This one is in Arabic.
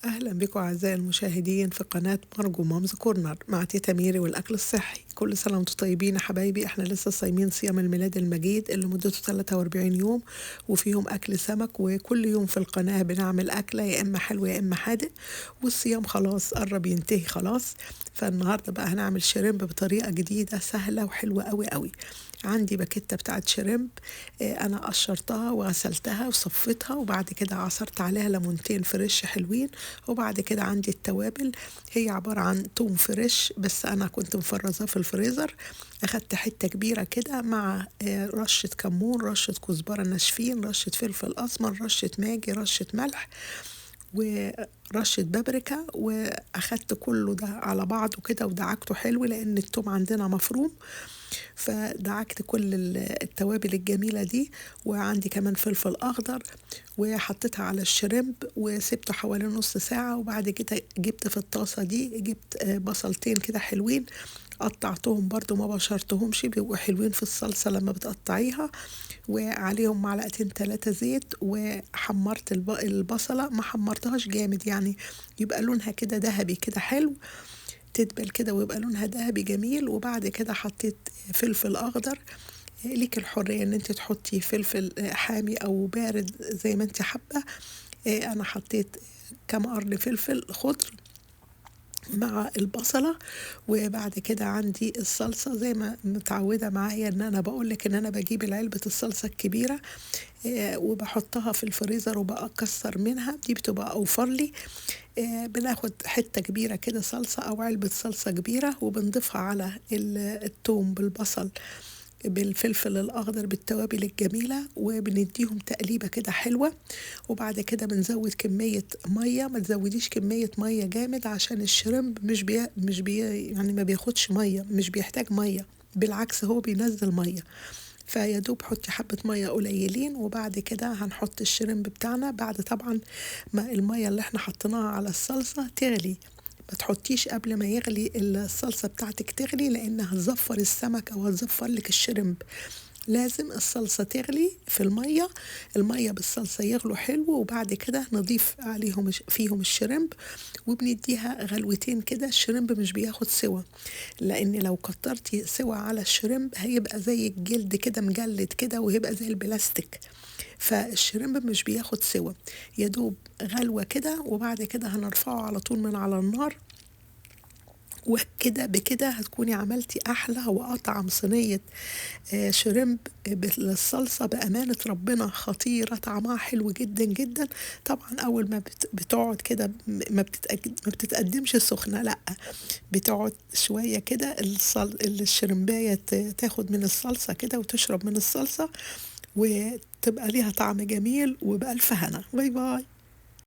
أهلا بكم أعزائي المشاهدين في قناة مرجو مامز كورنر مع تيتا ميري والأكل الصحي. كل سنة وانتم طيبين يا حبايبي. احنا لسه صايمين صيام الميلاد المجيد اللي مدته 43 يوم وفيهم أكل سمك، وكل يوم في القناة بنعمل أكلة يا إما حلو يا إما حادق، والصيام خلاص قرب ينتهي خلاص. فالنهاردة بقى هنعمل شريمب بطريقة جديدة سهلة وحلوة قوي قوي. عندي باكيتة بتاعت شريمب، أنا قشرتها وغسلتها وصفتها، وبعد كده عصرت عليها ليمونتين فريش حلوين. وبعد كده عندي التوابل، هي عبارة عن توم فريش بس أنا كنت مفرزاه في الفريزر. أخدت حتة كبيرة كده مع رشة كمون، رشة كزبرة ناشفين، رشة فلفل أسمر، رشة ماجي، رشة ملح، ورشة بابريكا. وأخدت كله ده على بعضه كده ودعكته حلو لأن التوم عندنا مفروم. فدعكت كل التوابل الجميلة دي، وعندي كمان فلفل أخضر، وحطيتها على الشريمب وسبته حوالي نص ساعة. وبعد كده جبت في الطاسة دي جبت بصلتين كده حلوين، قطعتهم برضو ما بشرتهمش، بيبقوا حلوين في الصلصة لما بتقطعيها، وعليهم معلقتين 3 زيت. وحمرت البصلة، ما حمرتهاش جامد يعني، يبقى لونها كده ذهبي كده حلو، تدبل كده ويبقى لونها ذهبي جميل. وبعد كده حطيت فلفل أخضر، ليك الحرية ان انت تحطي فلفل حامي او بارد زي ما انت حابة. انا حطيت كام قرن فلفل خضر مع البصلة. وبعد كده عندي الصلصة زي ما متعودة معايا ان انا بقولك ان انا بجيب العلبة الصلصة الكبيرة، وبحطها في الفريزر وبكسر منها، دي بتبقى اوفر لي. بناخد حتة كبيرة كده صلصة او علبة صلصة كبيرة وبنضيفها على التوم بالبصل بالفلفل الأخضر بالتوابل الجميلة، وبنديهم تقليبة كده حلوة. وبعد كده بنزود كمية مية، ما تزوديش كمية مية جامد عشان الشريمب مش بي يعني ما بياخدش مية، مش بيحتاج مية، بالعكس هو بينزل مية. فيا دوب حطي حبة مية قليلين. وبعد كده هنحط الشريمب بتاعنا بعد طبعا ما المية اللي احنا حطيناها على الصلصة تغلي. ما تحطيش قبل ما يغلي الصلصة بتاعتك تغلي، لأنها هتزفر السمك أو هتزفر لك الشريمب. لازم الصلصة تغلي في المية، المية بالصلصة يغلوا حلو، وبعد كده نضيف عليهم فيهم الشريمب وبنديها غلوتين كده. الشريمب مش بياخد سوا، لأن لو كترتي سوا على الشريمب هيبقى زي الجلد كده مجلد كده وهيبقى زي البلاستيك. فالشريمب مش بياخد سوا، يدوب غلوة كده. وبعد كده هنرفعه على طول من على النار، وكده بكده هتكوني عملتي أحلى وأطعم صينية شريمب بالصلصة. بأمانة ربنا خطيرة، طعمها حلو جدا جدا. طبعا أول ما بتقعد كده ما بتتقدمش سخنة، لأ، بتقعد شوية كده الشرمباية تاخد من الصلصة كده وتشرب من الصلصة، وتبقى ليها طعم جميل. وبألف هنا، باي باي.